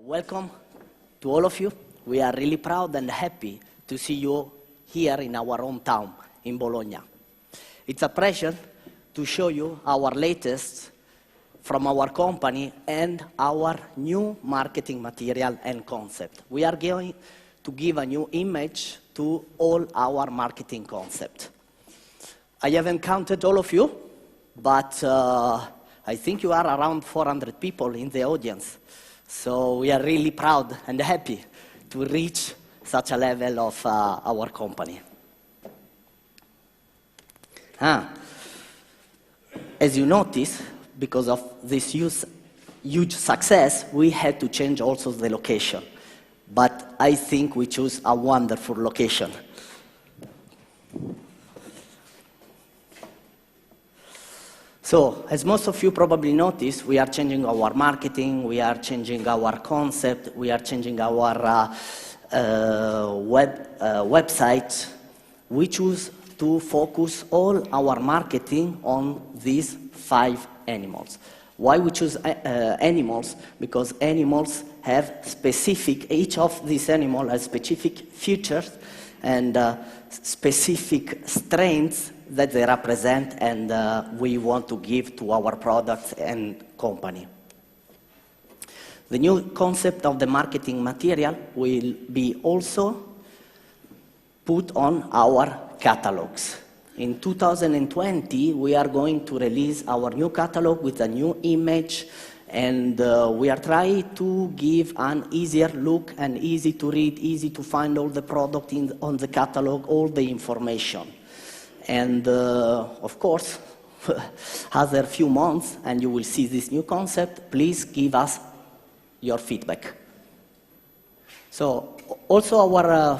Welcome to all of you. We are really proud and happy to see you here in our hometown, in Bologna. It's a pleasure to show you our latest from our company and our new marketing material and concept. We are going to give a new image to all our marketing concept. I haven't counted all of you, but I think you are around 400 people in the audience. So we are really proud and happy to reach such a level of our company. As you notice, because of this huge success, we had to change also the location. But I think we chose a wonderful location. So, as most of you probably noticed, we are changing our marketing, we are changing our concept, we are changing our website. We choose to focus all our marketing on these 5 animals. Why we choose animals? Because animals have each of these animals has specific features and specific strengths that they represent, and we want to give to our products and company. The new concept of the marketing material will be also put on our catalogs. In 2020, we are going to release our new catalog with a new image, and we are trying to give an easier look and easy to read, easy to find all the product on the catalog, all the information. And of course, after a few months, and you will see this new concept, please give us your feedback. So also our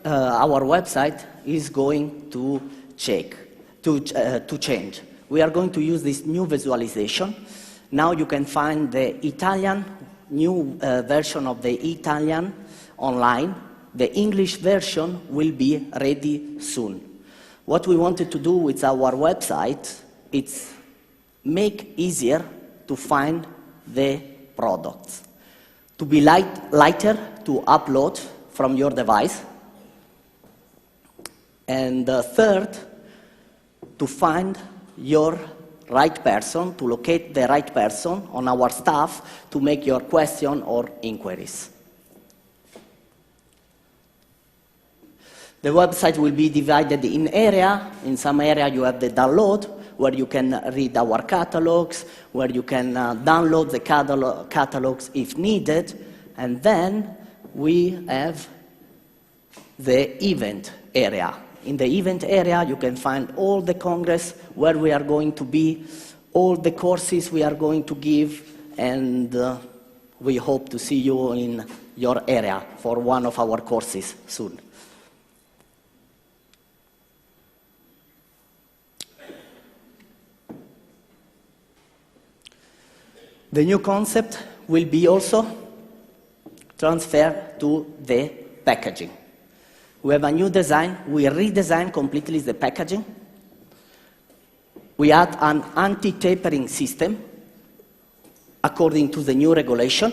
our website is going to change. We are going to use this new visualization. Now you can find the new version of the Italian online. The English version will be ready soon. What we wanted to do with our website is make easier to find the products, to be lighter to upload from your device, and third, to find your right person, to locate the right person on our staff to make your question or inquiries. The website will be divided in area. In some area you have the download, where you can read our catalogs, where you can download the catalogs if needed, and then we have the event area. In the event area you can find all the congress where we are going to be, all the courses we are going to give, and we hope to see you in your area for one of our courses soon. The new concept will be also transferred to the packaging. We have a new design. We redesigned completely the packaging. We add an anti-tapering system according to the new regulation.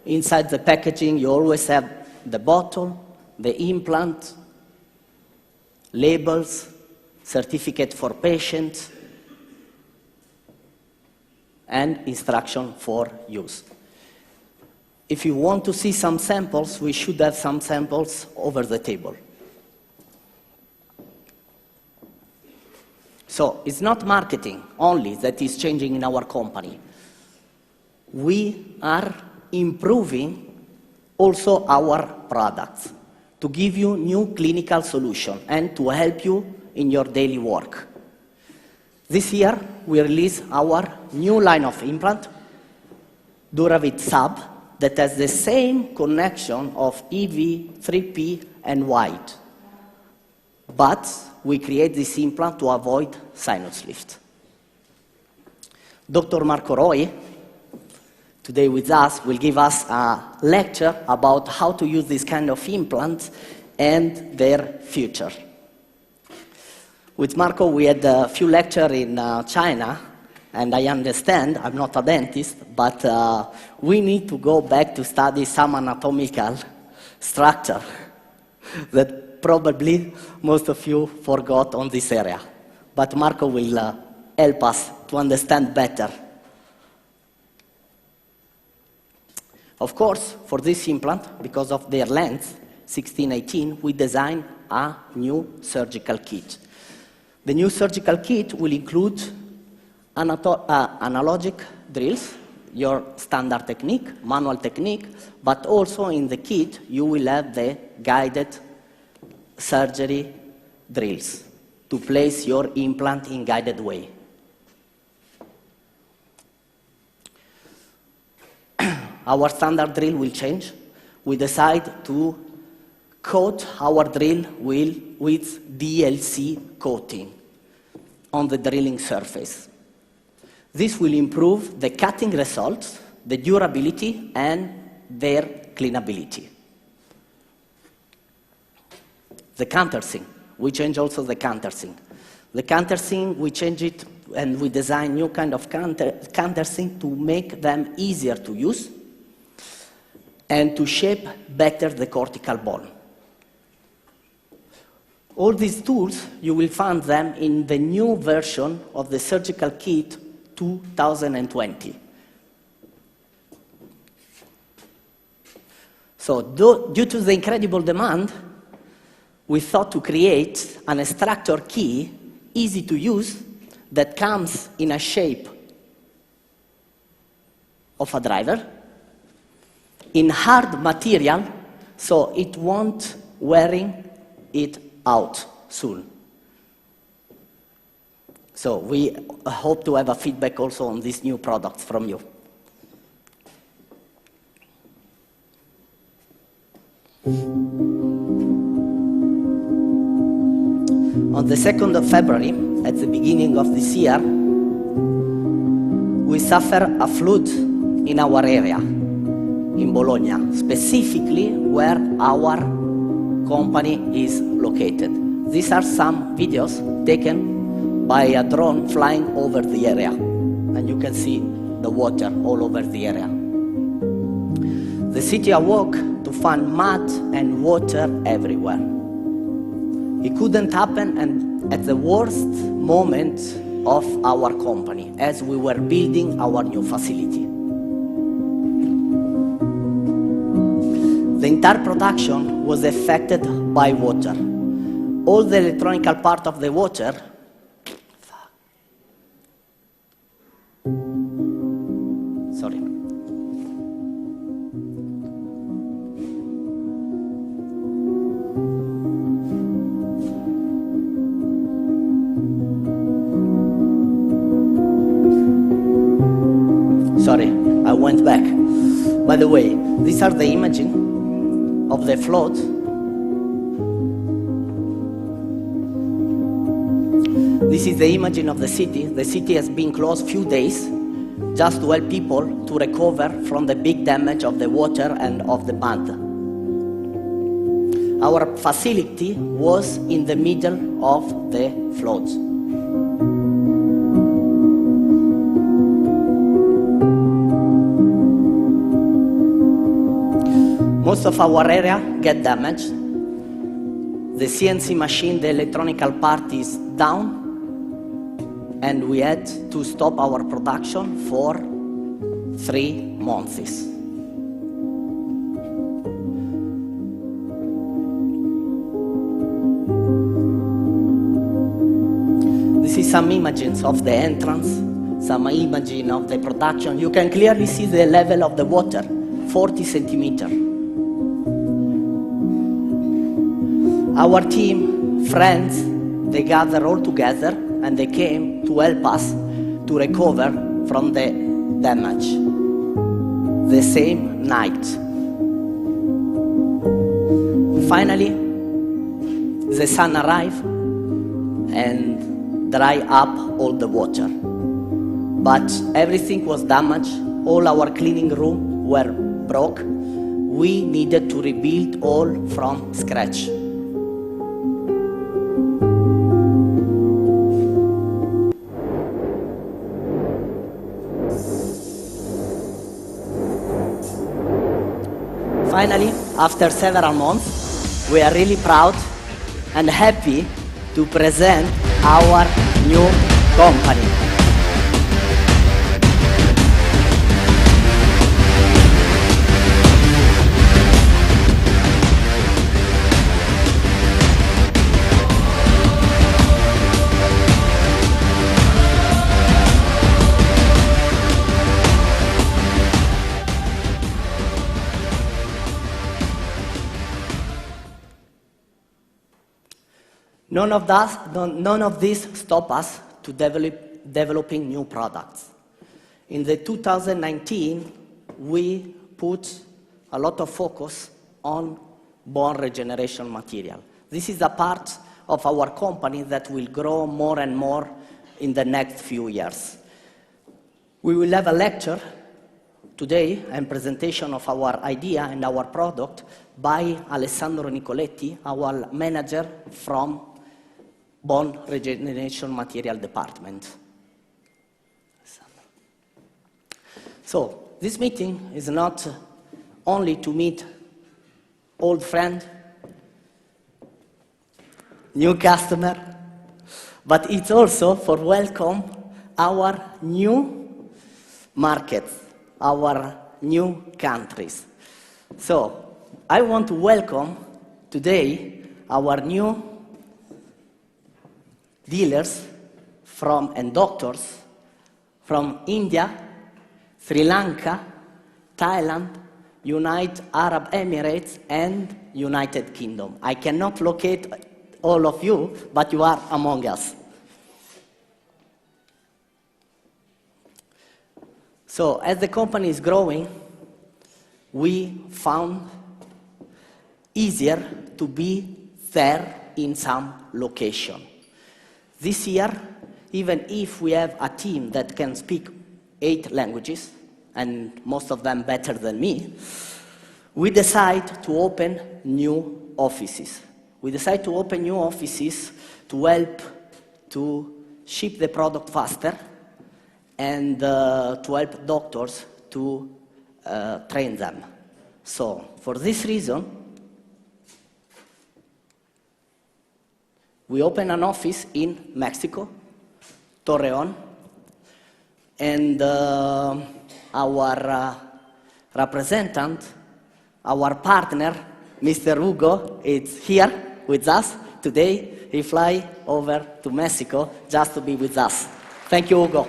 Inside the packaging, you always have the bottle, the implant, labels, certificate for patients, and instruction for use. If you want to see some samples, we should have some samples over the table. So it's not marketing only that is changing in our company. We are improving also our products to give you new clinical solutions and to help you in your daily work. This year, we release our new line of implant, Duravit Sub, that has the same connection of EV, 3P, and wide. But we create this implant to avoid sinus lift. Dr. Marco Roy, today with us, will give us a lecture about how to use this kind of implants and their future. With Marco, we had a few lectures in China, And I understand, I'm not a dentist, but we need to go back to study some anatomical structure that probably most of you forgot on this area. But Marco will help us to understand better. Of course, for this implant, because of their length, 16-18, we designed a new surgical kit. The new surgical kit will include analogic drills, your standard technique, manual technique, but also in the kit you will have the guided surgery drills to place your implant in guided way. Our standard drill will change. We decide to coat our drill with DLC coating on the drilling surface. This will improve the cutting results, the durability, and their cleanability. The countersink, we change also the countersink. The countersink, we change it and we design new kind of countersink to make them easier to use and to shape better the cortical bone. All these tools, you will find them in the new version of the surgical kit 2020. So due to the incredible demand, we thought to create an extractor key, easy to use, that comes in a shape of a driver, in hard material, so it won't wearing it out soon. So we hope to have a feedback also on these new products from you. On the 2nd of February, at the beginning of this year, we suffered a flood in our area, in Bologna, specifically where our company is located. These are some videos taken by a drone flying over the area, and you can see the water all over the area. The city awoke to find mud and water everywhere. It couldn't happen and at the worst moment of our company, as we were building our new facility. The entire production was affected by water. All the electronic part of the water I went back. By the way, these are the imaging of the flood. This is the imaging of the city. The city has been closed few days just to help people to recover from the big damage of the water and of the mud. Our facility was in the middle of the floods. Most of our area get damaged. The CNC machine, the electronic part is down, and we had to stop our production for 3 months. This is some images of the entrance, some imaging of the production. You can clearly see the level of the water, 40 centimeters. Our team, friends, they gathered all together and they came to help us to recover from the damage. The same night. Finally, the sun arrived and dried up all the water. But everything was damaged. All our cleaning rooms were broke. We needed to rebuild all from scratch. finally, after several months, we are really proud and happy to present our new company. None of this stop us to developing new products. In the 2019, we put a lot of focus on bone regeneration material. This is a part of our company that will grow more and more in the next few years. We will have a lecture today and presentation of our idea and our product by Alessandro Nicoletti, our manager from Bone Regeneration Material Department. So, this meeting is not only to meet old friend, new customer, but it's also for welcome our new markets, our new countries. So, I want to welcome today our new dealers and doctors from India, Sri Lanka, Thailand, United Arab Emirates, and United Kingdom. I cannot locate all of you, but you are among us. So, as the company is growing, we found easier to be there in some location. This year, even if we have a team that can speak 8 languages, and most of them better than me, we decide to open new offices. We decide to open new offices to help to ship the product faster and to help doctors to train them. So, for this reason, we open an office in Mexico, Torreon, and our representative, our partner, Mr. Hugo, is here with us today. He fly over to Mexico just to be with us. Thank you, Hugo.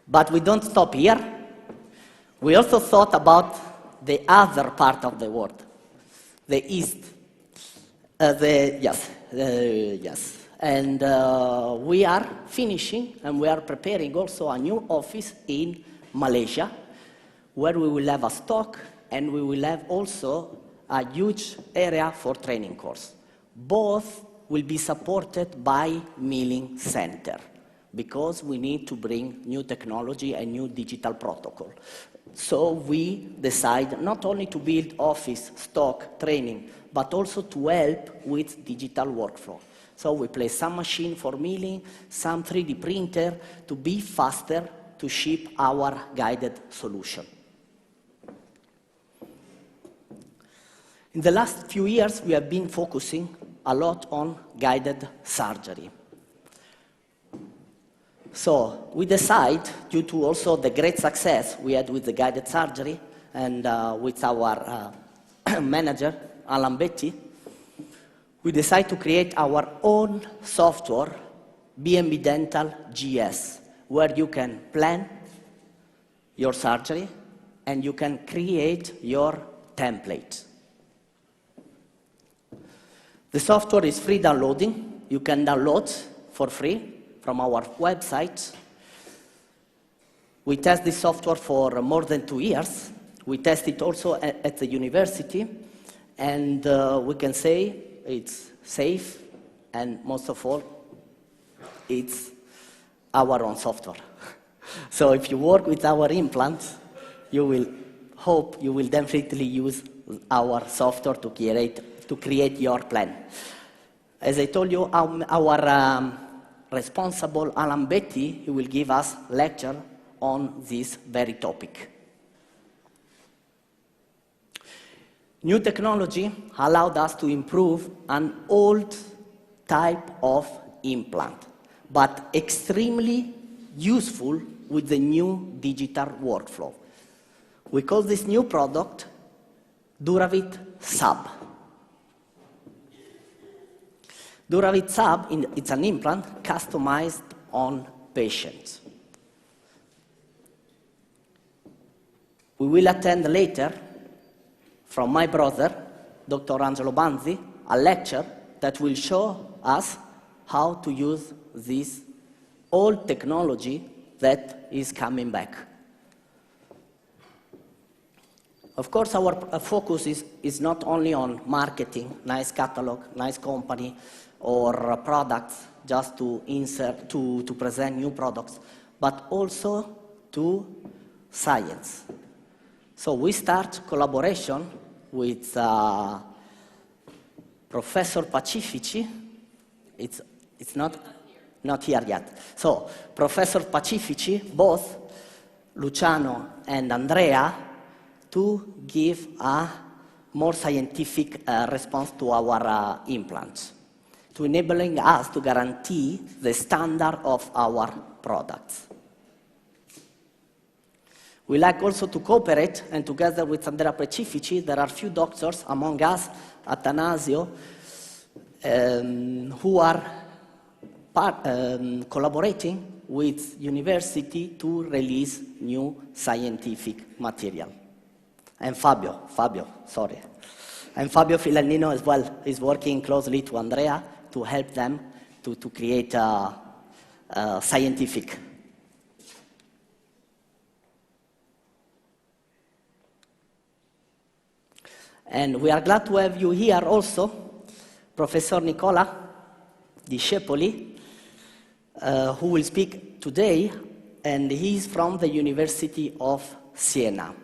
But we don't stop here. We also thought about the other part of the world. The East, yes. And we are finishing and we are preparing also a new office in Malaysia, where we will have a stock and we will have also a huge area for training course. Both will be supported by milling center, because we need to bring new technology and new digital protocol. So we decide not only to build office, stock, training, but also to help with digital workflow. So we place some machine for milling, some 3D printer to be faster to ship our guided solution. In the last few years, we have been focusing a lot on guided surgery. So we decide, due to also the great success we had with the guided surgery and with our manager, Alan Betty, we decide to create our own software, B&B Dental GS, where you can plan your surgery and you can create your template. The software is free downloading. You can download for free from our website. We test this software for more than 2 years. We test it also at the university, and we can say it's safe, and most of all, it's our own software. So if you work with our implants, you will definitely use our software to create your plan. As I told you, our responsible, Alan Betty, he will give us lecture on this very topic. New technology allowed us to improve an old type of implant, but extremely useful with the new digital workflow. We call this new product Duravit Sub. Duravit Sub, it's an implant customized on patients. We will attend later, from my brother, Dr. Angelo Banzi, a lecture that will show us how to use this old technology that is coming back. Of course, our focus is not only on marketing, nice catalog, nice company, or products just to insert, to present new products, but also to science. So we start collaboration with Professor Pacifici. It's not here yet. So Professor Pacifici, both Luciano and Andrea, to give a more scientific response to our implants, to enabling us to guarantee the standard of our products. We like also to cooperate, and together with Andrea Pacifici, there are few doctors among us, Atanasio, who are collaborating with university to release new scientific material. And Fabio, sorry. And Fabio Filanino as well is working closely to Andrea to help them to create scientific. And we are glad to have you here also, Professor Nicola Discepoli, who will speak today, and he's from the University of Siena.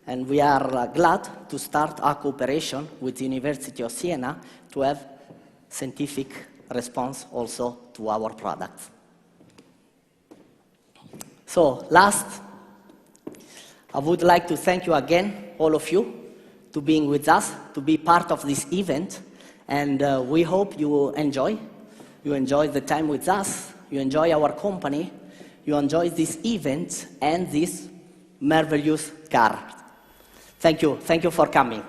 And we are glad to start our cooperation with the University of Siena to have scientific response also to our products. So last, I would like to thank you again, all of you, to being with us, to be part of this event, and we hope you enjoy the time with us, you enjoy our company, you enjoy this event and this marvelous car. Thank you for coming.